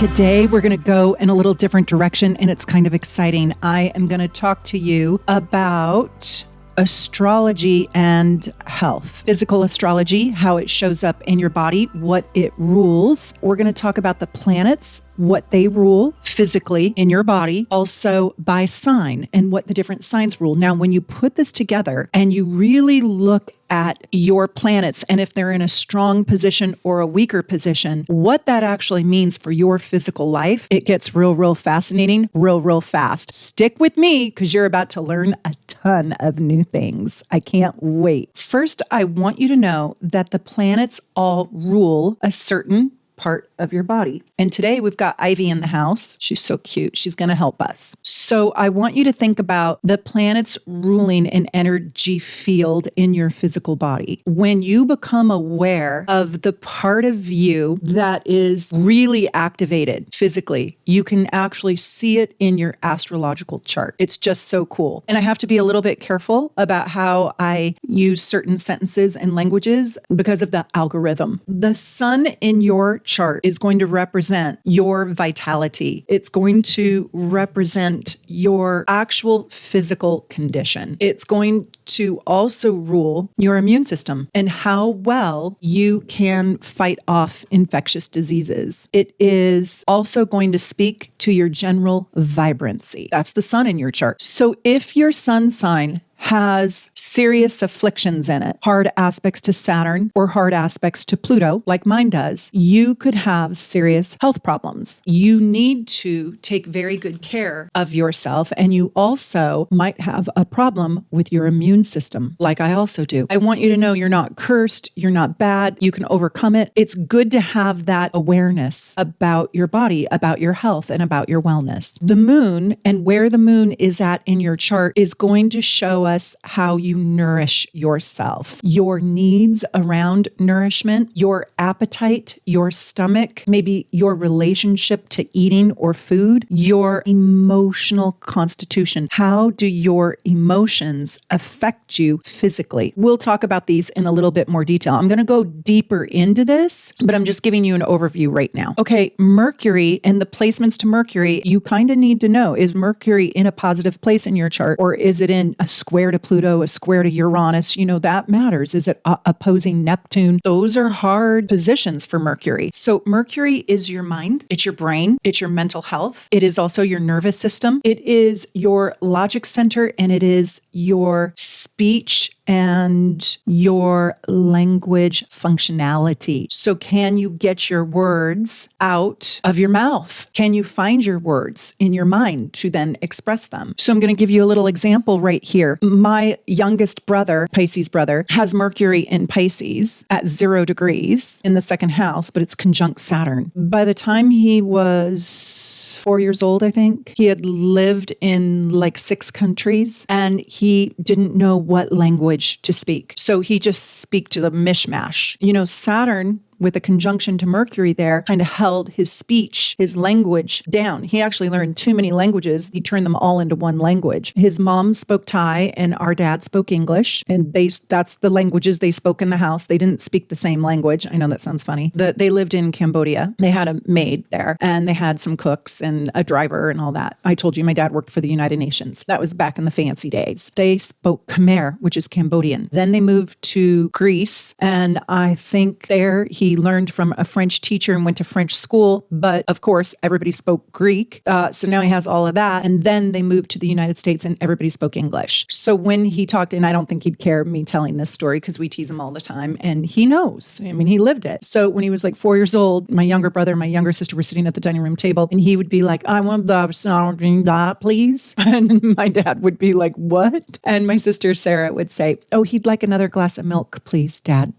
Today, we're going to go in a little different direction, and it's kind of exciting. I am going to talk to you about astrology and health. Physical astrology, how it shows up in your body, what it rules. We're going to talk about the planets, what they rule physically in your body, also by sign and what the different signs rule. Now, when you put this together and you really look at your planets and if they're in a strong position or a weaker position, what that actually means for your physical life, it gets real fascinating, real fast. Stick with me because you're about to learn a ton of new things. I can't wait. First, I want you to know that the planets all rule a certain part of your body. And today we've got Ivy in the house. She's so cute. She's going to help us. So I want you to think about the planets ruling an energy field in your physical body. When you become aware of the part of you that is really activated physically, you can actually see it in your astrological chart. It's just so cool. And I have to be a little bit careful about how I use certain sentences and languages because of the algorithm. The sun in your chart is going to represent your vitality. It's going to represent your actual physical condition. It's going to also rule your immune system and how well you can fight off infectious diseases. It is also going to speak to your general vibrancy. That's the sun in your chart. So if your sun sign has serious afflictions in it, hard aspects to Saturn or hard aspects to Pluto, like mine does, you could have serious health problems. You need to take very good care of yourself, and you also might have a problem with your immune system, like I also do. I want you to know you're not cursed, you're not bad, you can overcome it. It's good to have that awareness about your body, about your health, and about your wellness. The moon and where the moon is at in your chart is going to show us how you nourish yourself, your needs around nourishment, your appetite, your stomach, maybe your relationship to eating or food, your emotional constitution. How do your emotions affect you physically? We'll talk about these in a little bit more detail. I'm going to go deeper into this, but I'm just giving you an overview right now. Okay, Mercury and the placements to Mercury, you kind of need to know, is Mercury in a positive place in your chart, or is it in a square to Pluto, a square to Uranus? You know, that matters. Is it opposing Neptune? Those are hard positions for Mercury. So Mercury is your mind, it's your brain, it's your mental health. It is also your nervous system. It is your logic center, and it is your speech and your language functionality. So can you get your words out of your mouth? Can you find your words in your mind to then express them? So I'm going to give you a little example right here. My youngest brother, Pisces brother, has Mercury in Pisces at 0 degrees in the second house, but it's conjunct Saturn. By the time he was 4 years old, I think, he had lived in like 6 countries, and he didn't know what language to speak. So he just speak to the mishmash. You know, Saturn with a conjunction to Mercury there kind of held his speech, his language down. He actually learned too many languages. He turned them all into one language. His mom spoke Thai and our dad spoke English, and that's the languages they spoke in the house. They didn't speak the same language. I know that sounds funny. They lived in Cambodia. They had a maid there, and they had some cooks and a driver and all that. I told you my dad worked for the United Nations. That was back in the fancy days. They spoke Khmer, which is Cambodian. Then they moved to Greece, and I think there he learned from a French teacher and went to French school, but of course everybody spoke Greek. So now he has all of that. And then they moved to the United States and everybody spoke English. So when he talked, and I don't think he'd care me telling this story because we tease him all the time, and he knows. I mean, he lived it. So when he was like 4 years old, my younger brother and my younger sister were sitting at the dining room table, and he would be like, "I want that, please." And my dad would be like, "What?" And my sister Sarah would say, "Oh, he'd like another glass of milk, please, Dad."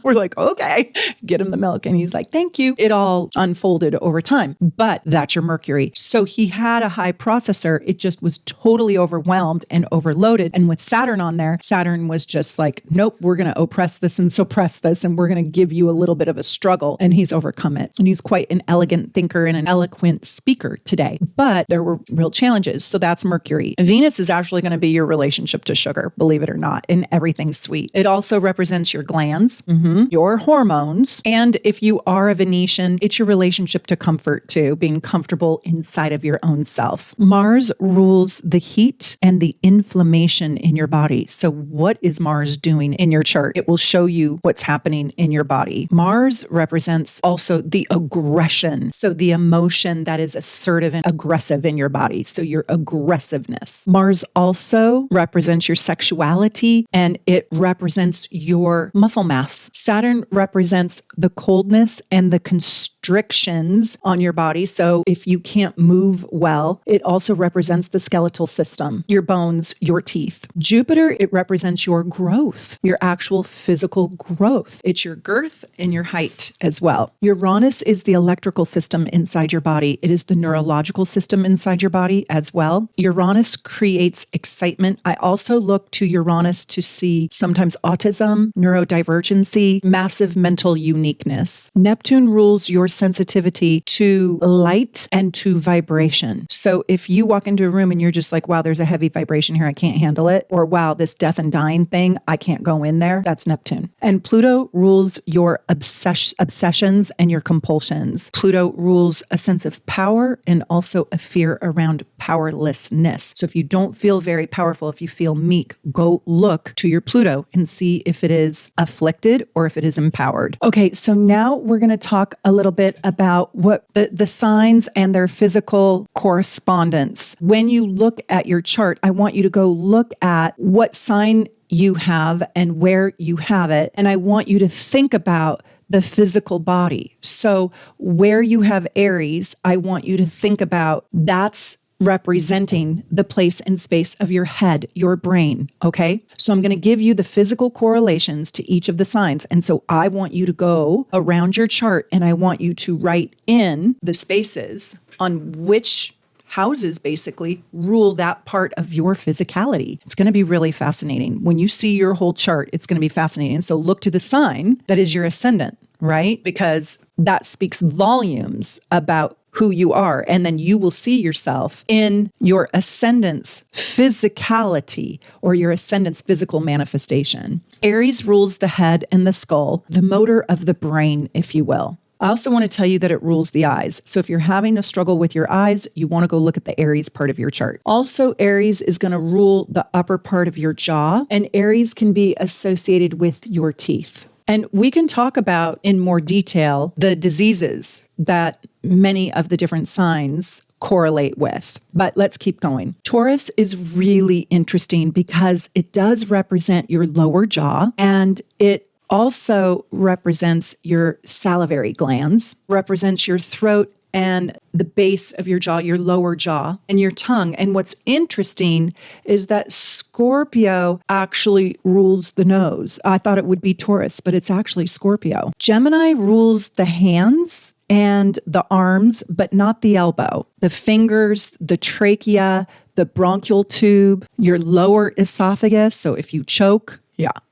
We're like, okay, get him the milk. And he's like, thank you. It all unfolded over time, but that's your Mercury. So he had a high processor. It just was totally overwhelmed and overloaded. And with Saturn on there, Saturn was just like, nope, we're going to oppress this and suppress this. And we're going to give you a little bit of a struggle. And he's overcome it. And he's quite an elegant thinker and an eloquent speaker today. But there were real challenges. So that's Mercury. Venus is actually going to be your relationship to sugar, believe it or not, and everything's sweet. It also represents your glands. your hormones. And if you are a Venetian, it's your relationship to comfort too, being comfortable inside of your own self. Mars rules the heat and the inflammation in your body. So what is Mars doing in your chart? It will show you what's happening in your body. Mars represents also the aggression. So the emotion that is assertive and aggressive in your body. So your aggressiveness. Mars also represents your sexuality and it represents your muscle mass. Saturn represents the coldness and the constrictions on your body. So if you can't move well, it also represents the skeletal system, your bones, your teeth. Jupiter, it represents your growth, your actual physical growth. It's your girth and your height as well. Uranus is the electrical system inside your body. It is the neurological system inside your body as well. Uranus creates excitement. I also look to Uranus to see sometimes autism, neurodivergency, massive mental uniqueness. Neptune rules your sensitivity to light and to vibration. So if you walk into a room and you're just like, wow, there's a heavy vibration here, I can't handle it. Or wow, this death and dying thing, I can't go in there. That's Neptune. And Pluto rules your obsessions and your compulsions. Pluto rules a sense of power and also a fear around powerlessness. So if you don't feel very powerful, if you feel meek, go look to your Pluto and see if it is afflicted or if it is empowered. Okay, so now we're going to talk a little bit about what the signs and their physical correspondence. When you look at your chart, I want you to go look at what sign you have and where you have it. And I want you to think about the physical body. So where you have Aries, I want you to think about that's representing the place and space of your head, your brain, okay? So I'm going to give you the physical correlations to each of the signs. And so I want you to go around your chart and I want you to write in the spaces on which houses basically rule that part of your physicality. It's going to be really fascinating. When you see your whole chart, it's going to be fascinating. So look to the sign that is your ascendant, right? Because that speaks volumes about who you are. And then you will see yourself in your ascendant's physicality or your ascendant's physical manifestation. Aries rules the head and the skull, the motor of the brain, if you will. I also want to tell you that it rules the eyes. So if you're having a struggle with your eyes, you want to go look at the Aries part of your chart. Also, Aries is going to rule the upper part of your jaw, and Aries can be associated with your teeth. And we can talk about in more detail the diseases that many of the different signs correlate with. But let's keep going. Taurus is really interesting because it does represent your lower jaw, and it also represents your salivary glands, represents your throat and the base of your jaw, your lower jaw, and your tongue. And what's interesting is that Scorpio actually rules the nose. I thought it would be Taurus, but it's actually Scorpio. Gemini rules the hands and the arms, but not the elbow. The fingers, the trachea, the bronchial tube, your lower esophagus. So if you choke,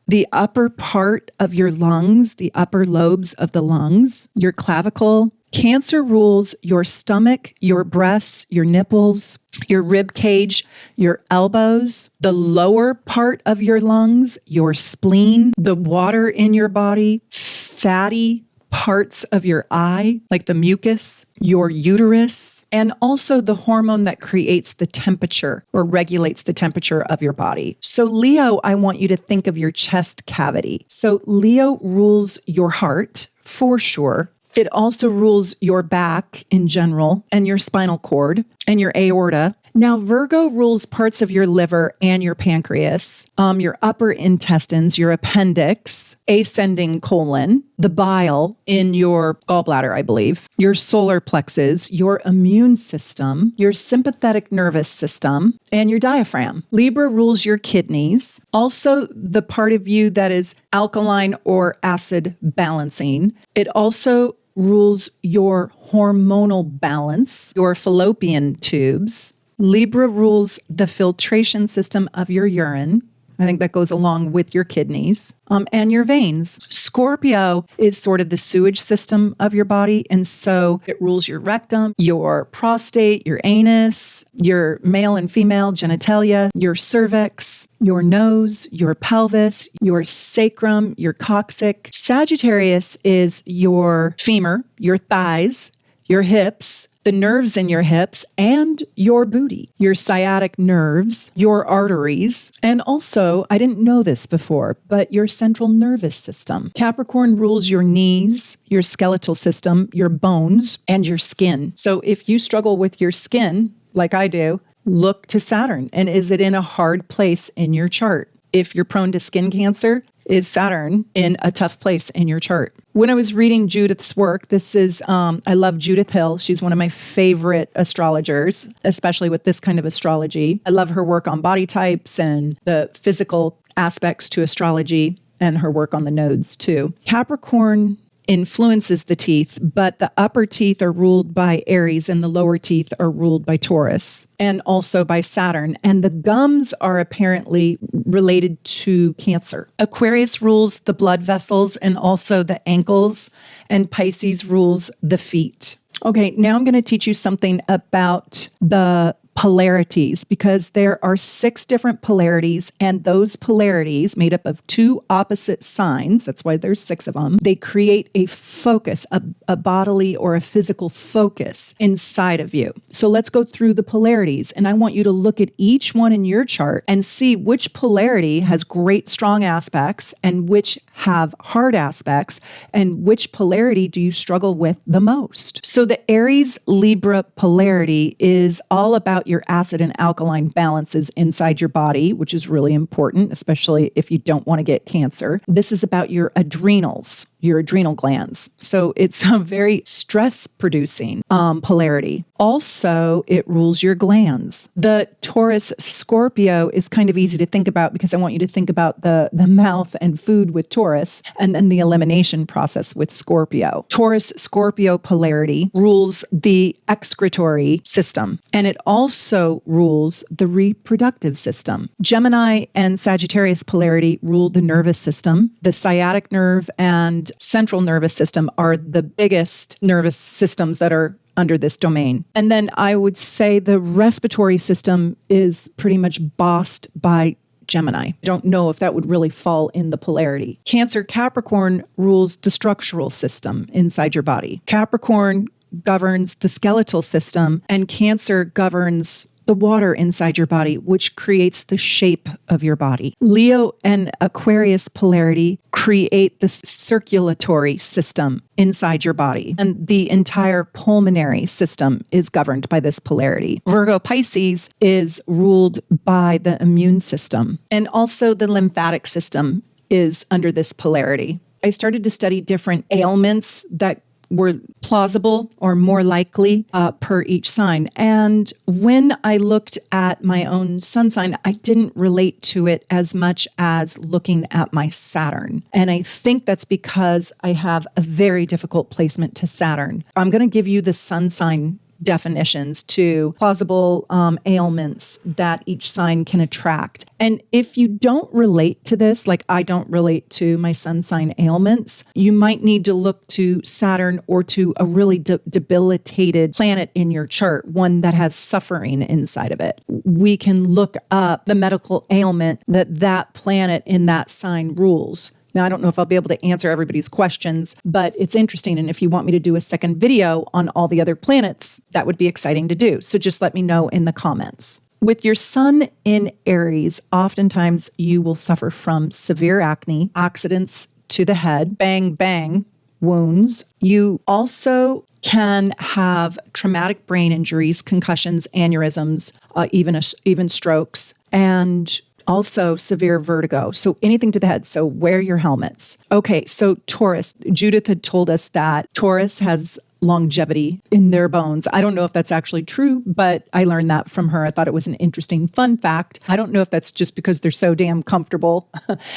the upper part of your lungs, the upper lobes of the lungs, your clavicle. Cancer rules your stomach, your breasts, your nipples, your rib cage, your elbows, the lower part of your lungs, your spleen, the water in your body, fatty parts of your eye, like the mucus, your uterus, and also the hormone that creates the temperature or regulates the temperature of your body. So Leo, I want you to think of your chest cavity. So Leo rules your heart for sure. It also rules your back in general and your spinal cord and your aorta. Now, Virgo rules parts of your liver and your pancreas, your upper intestines, your appendix, ascending colon, the bile in your gallbladder, I believe, your solar plexus, your immune system, your sympathetic nervous system, and your diaphragm. Libra rules your kidneys, also the part of you that is alkaline or acid balancing. It also rules your hormonal balance, your fallopian tubes. Libra rules the filtration system of your urine. I think that goes along with your kidneys and your veins. Scorpio is sort of the sewage system of your body. And so it rules your rectum, your prostate, your anus, your male and female genitalia, your cervix, your nose, your pelvis, your sacrum, your coccyx. Sagittarius is your femur, your thighs, your hips, the nerves in your hips, and your booty, your sciatic nerves, your arteries, and also, I didn't know this before, but your central nervous system. Capricorn rules your knees, your skeletal system, your bones, and your skin. So if you struggle with your skin, like I do, look to Saturn. And is it in a hard place in your chart? If you're prone to skin cancer, is Saturn in a tough place in your chart? When I was reading Judith's work, I love Judith Hill. She's one of my favorite astrologers, especially with this kind of astrology. I love her work on body types and the physical aspects to astrology and her work on the nodes too. Capricorn influences the teeth, but the upper teeth are ruled by Aries and the lower teeth are ruled by Taurus and also by Saturn. And the gums are apparently related to Cancer. Aquarius rules the blood vessels and also the ankles, and Pisces rules the feet. Okay, now I'm going to teach you something about the polarities, because there are 6 different polarities, and those polarities made up of 2 opposite signs, that's why there's 6 of them, they create a focus, a bodily or a physical focus inside of you. So let's go through the polarities, and I want you to look at each one in your chart and see which polarity has great strong aspects and which have hard aspects, and which polarity do you struggle with the most. So the Aries Libra polarity is all about your acid and alkaline balances inside your body, which is really important, especially if you don't want to get cancer. This is about your adrenals, your adrenal glands. So it's a very stress-producing polarity. Also, it rules your glands. The Taurus Scorpio is kind of easy to think about because I want you to think about the mouth and food with Taurus, and then the elimination process with Scorpio. Taurus Scorpio polarity rules the excretory system, and it also rules the reproductive system. Gemini and Sagittarius polarity rule the nervous system. The sciatic nerve and central nervous system are the biggest nervous systems that are under this domain. And then I would say the respiratory system is pretty much bossed by Gemini. I don't know if that would really fall in the polarity. Cancer Capricorn rules the structural system inside your body. Capricorn governs the skeletal system, and Cancer governs the water inside your body, which creates the shape of your body. Leo and Aquarius polarity create the circulatory system inside your body, and the entire pulmonary system is governed by this polarity. Virgo Pisces is ruled by the immune system, and also the lymphatic system is under this polarity. I started to study different ailments that were plausible or more likely per each sign. And when I looked at my own sun sign, I didn't relate to it as much as looking at my Saturn. And I think that's because I have a very difficult placement to Saturn. I'm going to give you the sun sign definitions to plausible ailments that each sign can attract. And if you don't relate to this, like I don't relate to my sun sign ailments, you might need to look to Saturn or to a really debilitated planet in your chart, one that has suffering inside of it. We can look up the medical ailment that planet in that sign rules. Now, I don't know if I'll be able to answer everybody's questions, but it's interesting. And if you want me to do a second video on all the other planets, that would be exciting to do. So just let me know in the comments. With your sun in Aries, oftentimes you will suffer from severe acne, accidents to the head, bang, bang, wounds. You also can have traumatic brain injuries, concussions, aneurysms, even strokes, and also severe vertigo. So anything to the head. So wear your helmets. Okay, so Taurus. Judith had told us that Taurus has longevity in their bones. I don't know if that's actually true, but I learned that from her. I thought it was an interesting fun fact. I don't know if that's just because they're so damn comfortable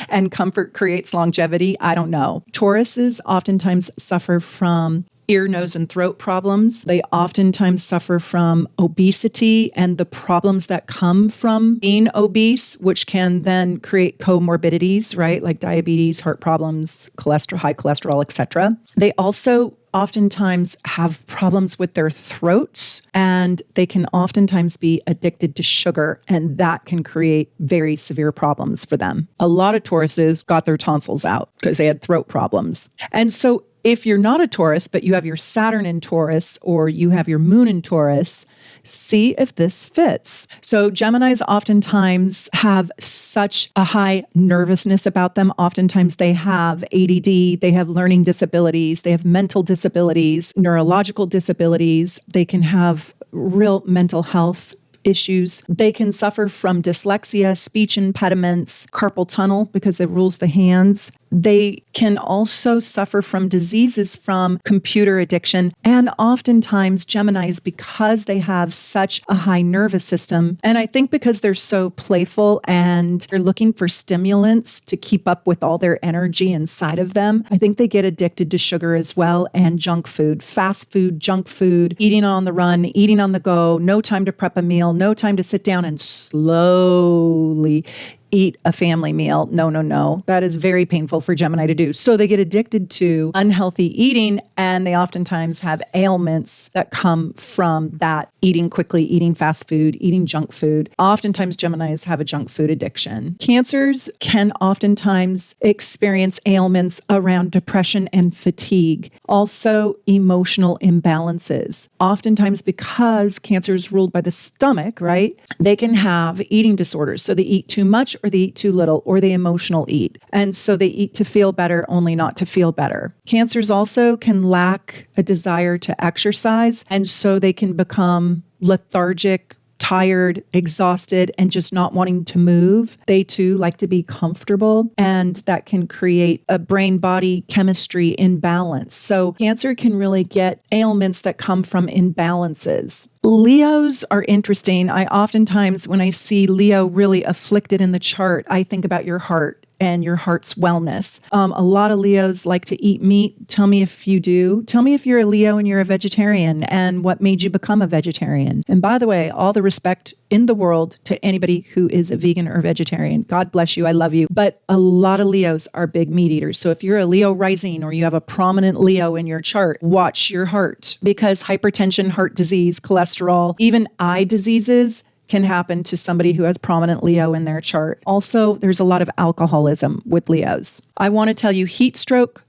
and comfort creates longevity. I don't know. Tauruses oftentimes suffer from ear, nose, and throat problems. They oftentimes suffer from obesity and the problems that come from being obese, which can then create comorbidities, right? Like diabetes, heart problems, cholesterol, high cholesterol, etc. They also oftentimes have problems with their throats, and they can oftentimes be addicted to sugar, and that can create very severe problems for them. A lot of Tauruses got their tonsils out because they had throat problems. And so if you're not a Taurus, but you have your Saturn in Taurus or you have your moon in Taurus, see if this fits. So Geminis oftentimes have such a high nervousness about them. Oftentimes they have ADD, they have learning disabilities, they have mental disabilities, neurological disabilities. They can have real mental health issues. They can suffer from dyslexia, speech impediments, carpal tunnel because it rules the hands. They can also suffer from diseases from computer addiction. And oftentimes Geminis, because they have such a high nervous system, and I think because they're so playful and they're looking for stimulants to keep up with all their energy inside of them, I think they get addicted to sugar as well and junk food, fast food, junk food, eating on the run, eating on the go, no time to prep a meal, no time to sit down and slowly eat a family meal. No. That is very painful for Gemini to do. So they get addicted to unhealthy eating, and they oftentimes have ailments that come from that eating quickly, eating fast food, eating junk food. Oftentimes Geminis have a junk food addiction. Cancers can oftentimes experience ailments around depression and fatigue. Also emotional imbalances. Oftentimes because Cancer is ruled by the stomach, right? They can have eating disorders. So they eat too much or they eat too little, or they emotional eat. And so they eat to feel better, only not to feel better. Cancers also can lack a desire to exercise, and so they can become lethargic, tired, exhausted, and just not wanting to move. They too like to be comfortable, and that can create a brain-body chemistry imbalance. So Cancer can really get ailments that come from imbalances. Leos are interesting. I oftentimes, when I see Leo really afflicted in the chart, I think about your heart and your heart's wellness. A lot of Leos like to eat meat. Tell me if you do. Tell me if you're a Leo and you're a vegetarian and what made you become a vegetarian. And by the way, all the respect in the world to anybody who is a vegan or vegetarian. God bless you. I love you. But a lot of Leos are big meat eaters. So if you're a Leo rising or you have a prominent Leo in your chart, watch your heart, because hypertension, heart disease, cholesterol, even eye diseases can happen to somebody who has prominent Leo in their chart. Also, there's a lot of alcoholism with Leos. I want to tell you heat stroke,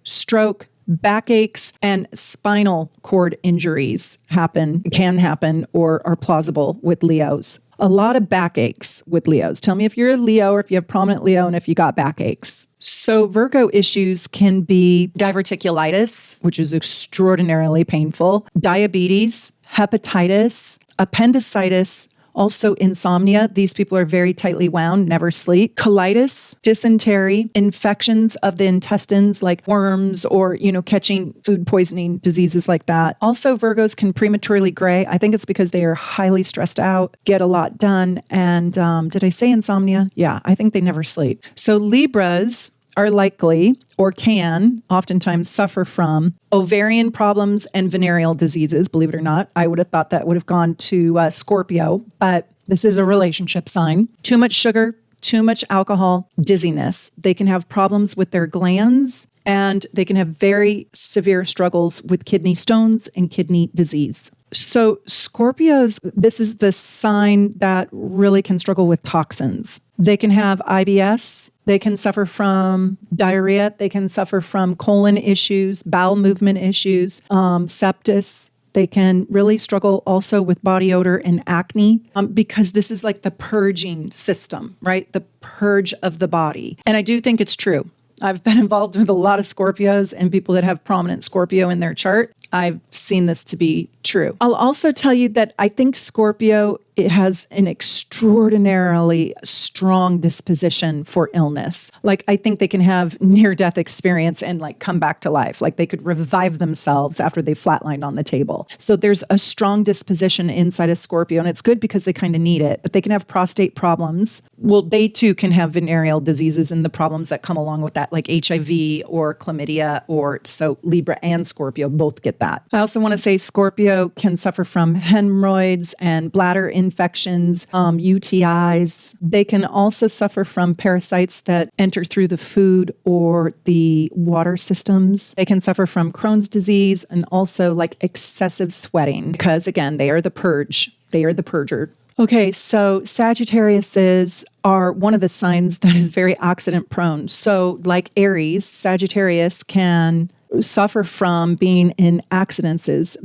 backaches, and spinal cord injuries can happen, or are plausible with Leos. A lot of backaches with Leos. Tell me if you're a Leo or if you have prominent Leo and if you got backaches. So Virgo issues can be diverticulitis, which is extraordinarily painful, diabetes, hepatitis, appendicitis, also insomnia. These people are very tightly wound, never sleep. Colitis, dysentery, infections of the intestines like worms or, catching food poisoning, diseases like that. Also, Virgos can prematurely gray. I think it's because they are highly stressed out, get a lot done. And did I say insomnia? Yeah, I think they never sleep. So Libras are likely or can oftentimes suffer from ovarian problems and venereal diseases. Believe it or not, I would have thought that would have gone to Scorpio, but this is a relationship sign. Too much sugar, too much alcohol, dizziness. They can have problems with their glands, and they can have very severe struggles with kidney stones and kidney disease. So Scorpios, this is the sign that really can struggle with toxins. They can have IBS. They can suffer from diarrhea. They can suffer from colon issues, bowel movement issues, sepsis. They can really struggle also with body odor and acne because this is like the purging system, right? The purge of the body. And I do think it's true. I've been involved with a lot of Scorpios and people that have prominent Scorpio in their chart. I've seen this to be true. I'll also tell you that I think Scorpio it has an extraordinarily strong disposition for illness. Like, I think they can have near-death experience and like come back to life. Like they could revive themselves after they flatlined on the table. So there's a strong disposition inside a Scorpio, and it's good because they kind of need it. But they can have prostate problems. Well, they too can have venereal diseases and the problems that come along with that, like HIV or chlamydia, or so Libra and Scorpio both get that. I also want to say Scorpio can suffer from hemorrhoids and bladder infections, UTIs. They can also suffer from parasites that enter through the food or the water systems. They can suffer from Crohn's disease and also like excessive sweating because, again, they are the purge. They are the purger. Okay, so Sagittariuses are one of the signs that is very accident prone. So like Aries, Sagittarius can suffer from being in accidents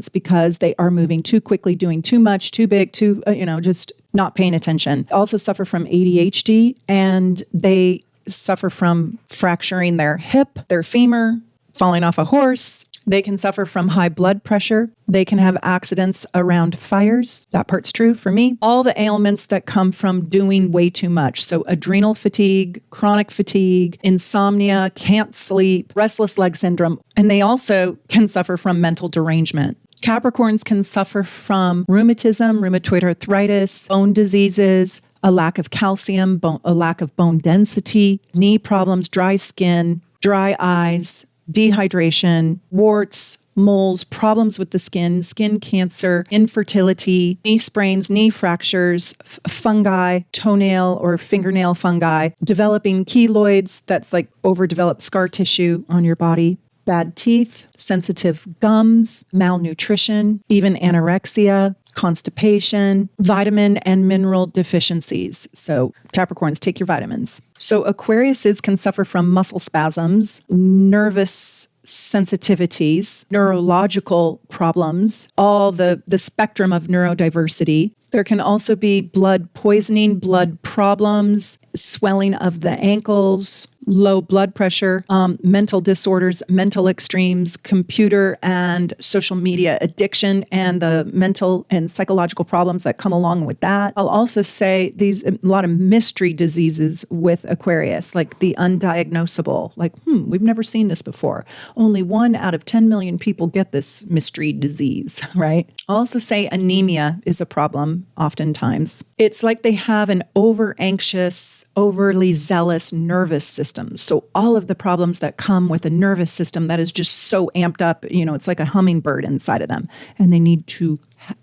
because they are moving too quickly, doing too much, too big, just not paying attention. Also suffer from ADHD, and they suffer from fracturing their hip, their femur, falling off a horse. They can suffer from high blood pressure. They can have accidents around fires. That part's true for me. All the ailments that come from doing way too much. So adrenal fatigue, chronic fatigue, insomnia, can't sleep, restless leg syndrome. And they also can suffer from mental derangement. Capricorns can suffer from rheumatism, rheumatoid arthritis, bone diseases, a lack of calcium, a lack of bone density, knee problems, dry skin, dry eyes, dehydration, warts, moles, problems with the skin cancer, infertility, knee sprains, knee fractures, fungi, toenail or fingernail fungi, developing keloids, that's like overdeveloped scar tissue on your body, bad teeth, sensitive gums, malnutrition, even anorexia, constipation, vitamin and mineral deficiencies. So Capricorns, take your vitamins. So Aquariuses can suffer from muscle spasms, nervous sensitivities, neurological problems, all the spectrum of neurodiversity. There can also be blood poisoning, blood problems, swelling of the ankles, low blood pressure, mental disorders, mental extremes, computer and social media addiction, and the mental and psychological problems that come along with that. I'll also say a lot of mystery diseases with Aquarius, like the undiagnosable, like, we've never seen this before. Only 1 out of 10 million people get this mystery disease, right? I'll also say anemia is a problem oftentimes. It's like they have an over-anxious, overly zealous nervous system. So all of the problems that come with a nervous system that is just so amped up, it's like a hummingbird inside of them, and they need to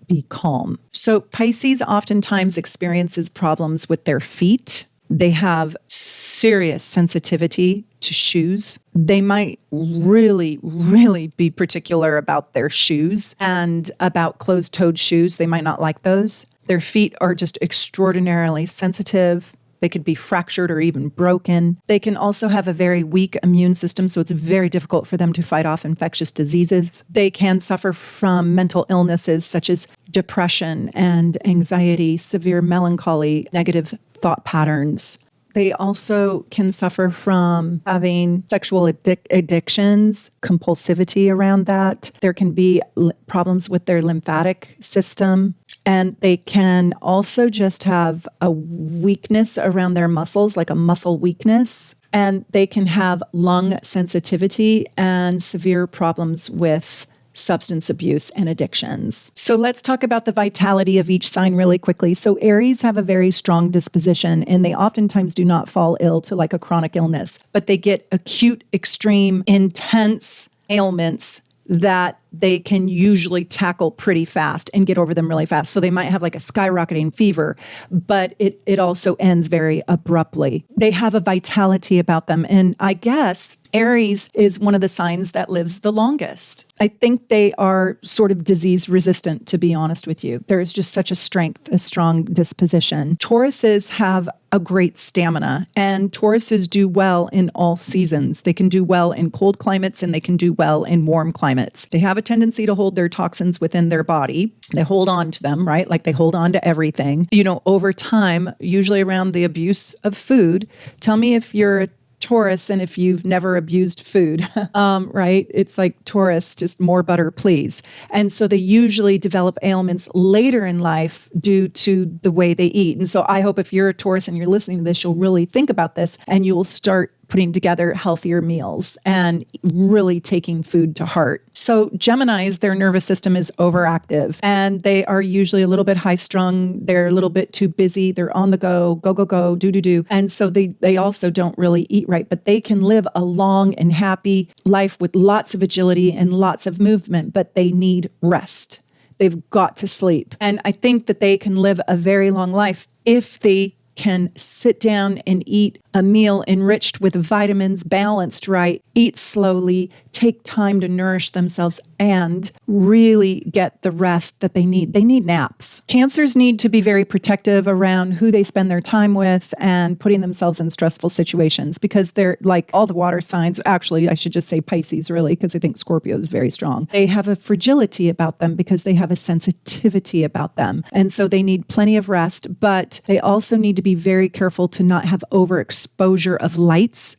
be calm. So Pisces oftentimes experiences problems with their feet. They have serious sensitivity to shoes. They might really, really be particular about their shoes and about closed-toed shoes. They might not like those. Their feet are just extraordinarily sensitive. They could be fractured or even broken. They can also have a very weak immune system, so it's very difficult for them to fight off infectious diseases. They can suffer from mental illnesses such as depression and anxiety, severe melancholy, negative thought patterns. They also can suffer from having sexual addictions, compulsivity around that. There can be problems with their lymphatic system. And they can also just have a weakness around their muscles, like a muscle weakness. And they can have lung sensitivity and severe problems with substance abuse and addictions. So let's talk about the vitality of each sign really quickly. So Aries have a very strong disposition, and they oftentimes do not fall ill to like a chronic illness, but they get acute, extreme, intense ailments that they can usually tackle pretty fast and get over them really fast. So they might have like a skyrocketing fever, but it also ends very abruptly. They have a vitality about them. And I guess Aries is one of the signs that lives the longest. I think they are sort of disease resistant, to be honest with you. There is just such a strength, a strong disposition. Tauruses have a great stamina, and Tauruses do well in all seasons. They can do well in cold climates, and they can do well in warm climates. They have a tendency to hold their toxins within their body. They hold on to them, right? Like they hold on to everything. Over time, usually around the abuse of food. Tell me if you're a Taurus, and if you've never abused food, right? It's like Taurus, just more butter, please. And so they usually develop ailments later in life due to the way they eat. And so I hope if you're a Taurus and you're listening to this, you'll really think about this and you will start putting together healthier meals and really taking food to heart. So Geminis, their nervous system is overactive and they are usually a little bit high strung. They're a little bit too busy. They're on the go, go, do. And so they also don't really eat right, but they can live a long and happy life with lots of agility and lots of movement, but they need rest. They've got to sleep. And I think that they can live a very long life if they can sit down and eat a meal enriched with vitamins, balanced right, eat slowly, take time to nourish themselves, and really get the rest that they need. They need naps. Cancers need to be very protective around who they spend their time with and putting themselves in stressful situations because they're like all the water signs. Actually, I should just say Pisces, really, because I think Scorpio is very strong. They have a fragility about them because they have a sensitivity about them. And so they need plenty of rest, but they also need to be very careful to not have overexposure of light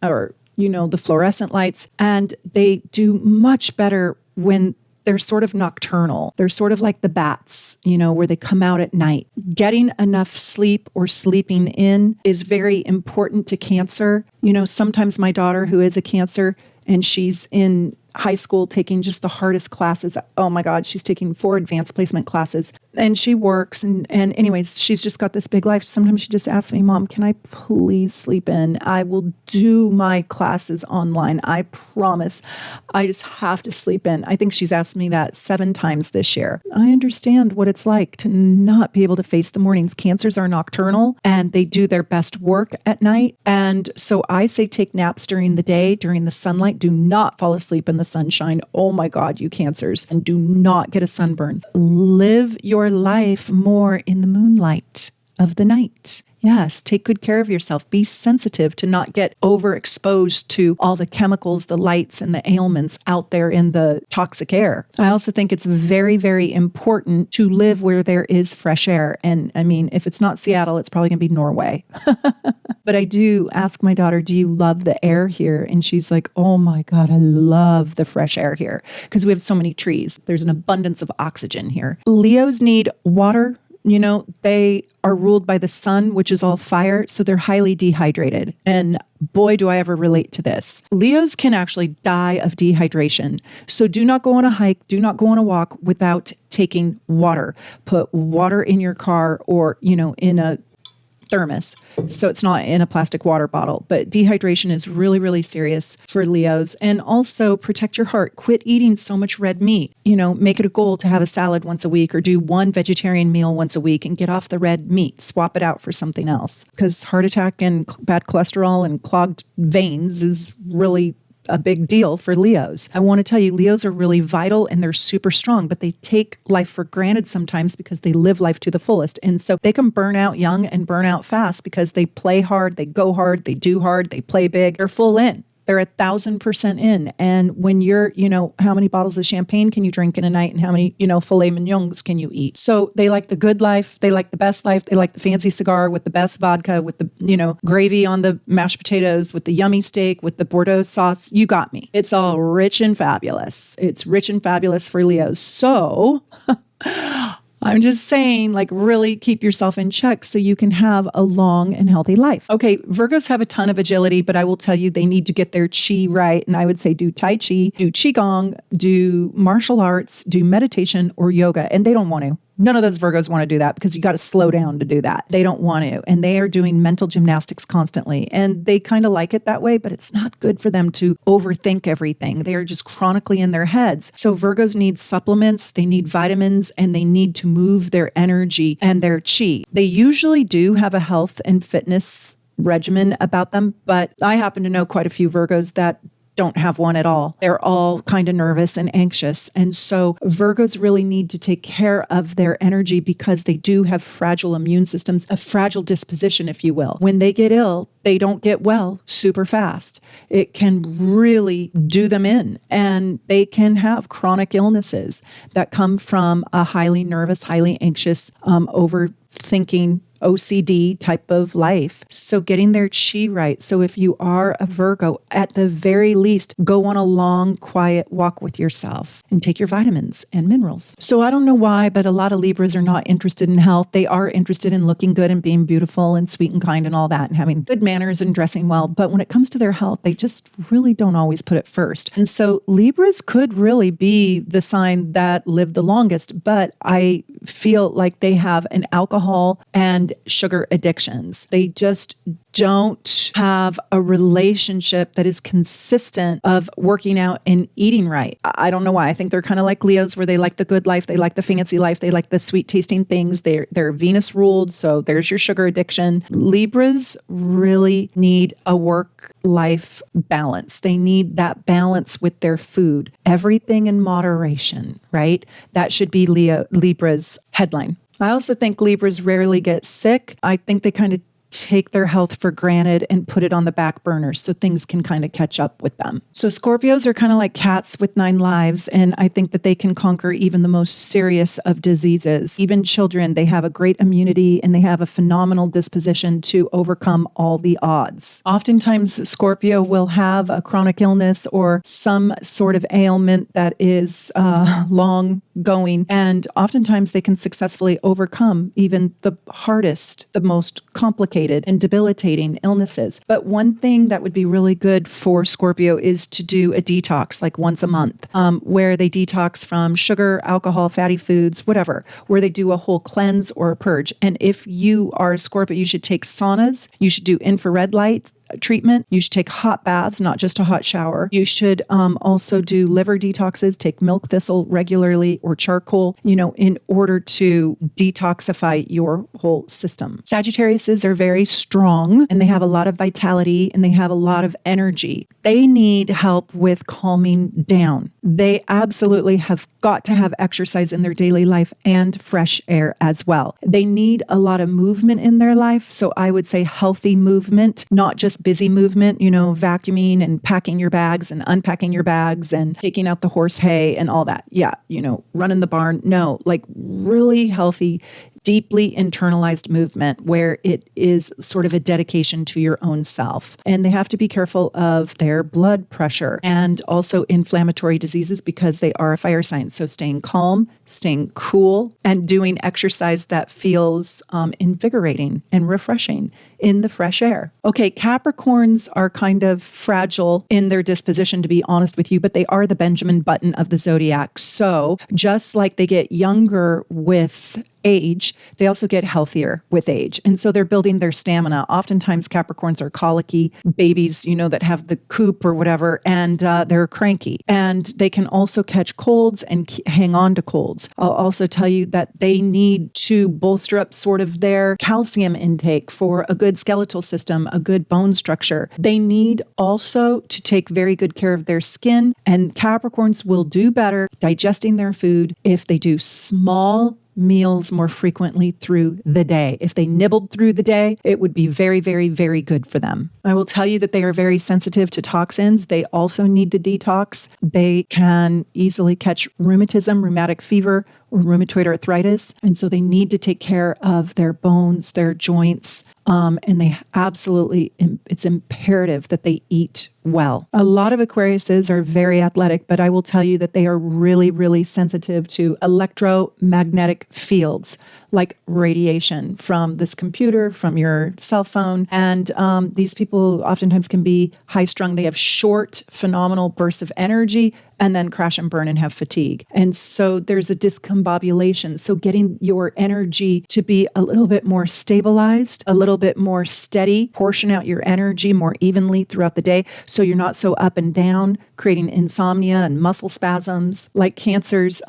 or the fluorescent lights. And they do much better when they're sort of nocturnal. They're sort of like the bats, where they come out at night. Getting enough sleep or sleeping in is very important to Cancer. Sometimes my daughter, who is a Cancer, and she's in high school taking just the hardest classes. Oh my God, she's taking 4 advanced placement classes and she works. And anyways, she's just got this big life. Sometimes she just asks me, Mom, can I please sleep in? I will do my classes online. I promise. I just have to sleep in. I think she's asked me that 7 times this year. I understand what it's like to not be able to face the mornings. Cancers are nocturnal and they do their best work at night. And so I say take naps during the day, during the sunlight. Do not fall asleep in the sunshine. Oh my God, you Cancers. And do not get a sunburn. Live your life more in the moonlight of the night. Yes, take good care of yourself. Be sensitive to not get overexposed to all the chemicals, the lights, and the ailments out there in the toxic air. I also think it's very, very important to live where there is fresh air. And I mean, if it's not Seattle, it's probably going to be Norway. But I do ask my daughter, do you love the air here? And she's like, oh my God, I love the fresh air here because we have so many trees. There's an abundance of oxygen here. Leos need water. They are ruled by the sun, which is all fire, so they're highly dehydrated. And boy, do I ever relate to this. Leos can actually die of dehydration. So do not go on a hike, do not go on a walk without taking water. Put water in your car or, in a thermos. So it's not in a plastic water bottle, but dehydration is really, really serious for Leos. And also protect your heart. Quit eating so much red meat. Make it a goal to have a salad once a week or do one vegetarian meal once a week and get off the red meat. Swap it out for something else because heart attack and bad cholesterol and clogged veins is really a big deal for Leos. I want to tell you, Leos are really vital and they're super strong, but they take life for granted sometimes because they live life to the fullest. And so they can burn out young and burn out fast because they play hard, they go hard, they do hard, they play big, they're full in. They're 1,000% in. And when you're, how many bottles of champagne can you drink in a night and how many, filet mignons can you eat? So they like the good life. They like the best life. They like the fancy cigar with the best vodka, with the, gravy on the mashed potatoes, with the yummy steak, with the Bordeaux sauce. You got me. It's all rich and fabulous. It's rich and fabulous for Leos. So I'm just saying, really keep yourself in check so you can have a long and healthy life. Okay, Virgos have a ton of agility, but I will tell you they need to get their chi right. And I would say do Tai Chi, do Qigong, do martial arts, do meditation or yoga. And they don't want to. None of those Virgos want to do that because you got to slow down to do that. They don't want to. And they are doing mental gymnastics constantly. And they kind of like it that way, but it's not good for them to overthink everything. They are just chronically in their heads. So Virgos need supplements, they need vitamins, and they need to move their energy and their chi. They usually do have a health and fitness regimen about them, but I happen to know quite a few Virgos that don't have one at all. They're all kind of nervous and anxious. And so Virgos really need to take care of their energy because they do have fragile immune systems, a fragile disposition, if you will. When they get ill, they don't get well super fast. It can really do them in, and they can have chronic illnesses that come from a highly nervous, highly anxious, overthinking, OCD type of life. So getting their chi right. So if you are a Virgo, at the very least, go on a long, quiet walk with yourself and take your vitamins and minerals. So I don't know why, but a lot of Libras are not interested in health. They are interested in looking good and being beautiful and sweet and kind and all that and having good manners and dressing well. But when it comes to their health, they just really don't always put it first. And so Libras could really be the sign that lived the longest, but I feel like they have an alcohol and sugar addictions. They just don't have a relationship that is consistent of working out and eating right. I don't know why. I think they're kind of like Leos, where they like the good life, they like the fancy life, they like the sweet tasting things. They're Venus ruled, so there's your sugar addiction. Libras really need a work-life balance. They need that balance with their food. Everything in moderation, right? That should be Libra's headline. I also think Libras rarely get sick. I think they kind of take their health for granted and put it on the back burner so things can kind of catch up with them. So Scorpios are kind of like cats with 9 lives, and I think that they can conquer even the most serious of diseases. Even children, they have a great immunity and they have a phenomenal disposition to overcome all the odds. Oftentimes, Scorpio will have a chronic illness or some sort of ailment that is long going, and oftentimes they can successfully overcome even the hardest, the most complicated and debilitating illnesses. But one thing that would be really good for Scorpio is to do a detox like once a month, where they detox from sugar, alcohol, fatty foods, whatever, where they do a whole cleanse or a purge. And if you are a Scorpio, you should take saunas, you should do infrared light treatment. You should take hot baths, not just a hot shower. You should also do liver detoxes, take milk thistle regularly or charcoal, in order to detoxify your whole system. Sagittariuses are very strong and they have a lot of vitality and they have a lot of energy. They need help with calming down. They absolutely have got to have exercise in their daily life and fresh air as well. They need a lot of movement in their life. So I would say healthy movement, not just busy movement, vacuuming and packing your bags and unpacking your bags and taking out the horse hay and all that. Yeah, running the barn. No, like really healthy, deeply internalized movement where it is sort of a dedication to your own self. And they have to be careful of their blood pressure and also inflammatory diseases because they are a fire sign. So staying calm, staying cool, and doing exercise that feels invigorating and refreshing in the fresh air. Okay, Capricorns are kind of fragile in their disposition, to be honest with you, but they are the Benjamin Button of the zodiac. So just like they get younger with age, they also get healthier with age. And so they're building their stamina. Oftentimes Capricorns are colicky babies, that have the coop or whatever, and they're cranky. And they can also catch colds and hang on to colds. I'll also tell you that they need to bolster up sort of their calcium intake for a good skeletal system, a good bone structure. They need also to take very good care of their skin, and Capricorns will do better digesting their food if they do small meals more frequently through the day. If they nibbled through the day, it would be very, very, very good for them. I will tell you that they are very sensitive to toxins. They also need to detox. They can easily catch rheumatism, rheumatic fever, or rheumatoid arthritis. And so they need to take care of their bones, their joints, and they absolutely, it's imperative that they eat well. A lot of Aquariuses are very athletic, but I will tell you that they are really, really sensitive to electromagnetic fields like radiation from this computer, from your cell phone. And these people oftentimes can be high strung. They have short, phenomenal bursts of energy and then crash and burn and have fatigue. And so there's a discombobulation. So getting your energy to be a little bit more stabilized, a little bit more steady, portion out your energy more evenly throughout the day so you're not so up and down, creating insomnia and muscle spasms. Like Cancers,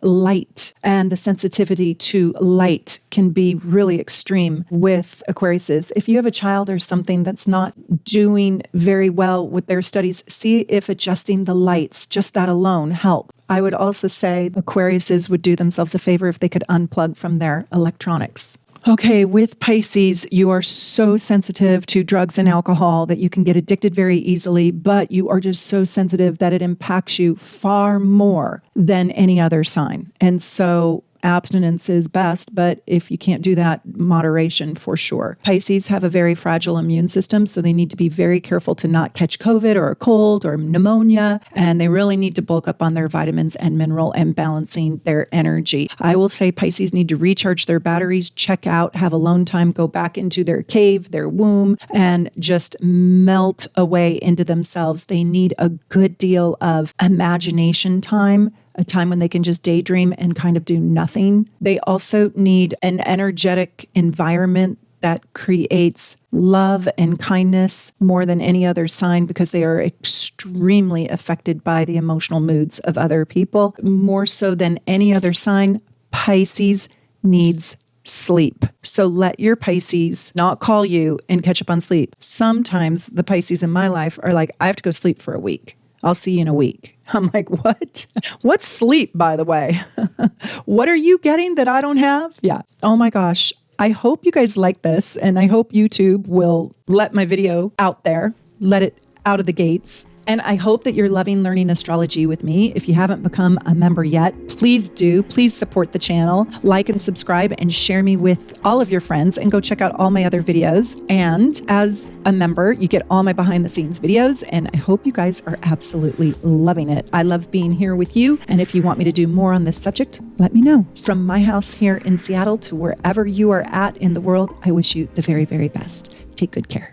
light and the sensitivity to light can be really extreme with Aquariuses. If you have a child or something that's not doing very well with their studies, see if adjusting the lights, just that alone, help. I would also say Aquariuses would do themselves a favor if they could unplug from their electronics. Okay, with Pisces, you are so sensitive to drugs and alcohol that you can get addicted very easily, but you are just so sensitive that it impacts you far more than any other sign. And so abstinence is best, but if you can't do that, moderation for sure. Pisces have a very fragile immune system, so they need to be very careful to not catch COVID or a cold or pneumonia, and they really need to bulk up on their vitamins and mineral and balancing their energy. I will say Pisces need to recharge their batteries, check out, have alone time, go back into their cave, their womb, and just melt away into themselves. They need a good deal of imagination time, a time when they can just daydream and kind of do nothing. They also need an energetic environment that creates love and kindness more than any other sign, because they are extremely affected by the emotional moods of other people. More so than any other sign, Pisces needs sleep. So let your Pisces not call you and catch up on sleep. Sometimes the Pisces in my life are like, I have to go sleep for a week. I'll see you in a week. I'm like, what? What's sleep, by the way? What are you getting that I don't have? Yeah. Oh my gosh. I hope you guys like this, and I hope YouTube will let my video out there, let it out of the gates. And I hope that you're loving learning astrology with me. If you haven't become a member yet, please do. Please support the channel, like and subscribe, and share me with all of your friends, and go check out all my other videos. And as a member, you get all my behind the scenes videos, and I hope you guys are absolutely loving it. I love being here with you. And if you want me to do more on this subject, let me know. From my house here in Seattle to wherever you are at in the world, I wish you the very, very best. Take good care.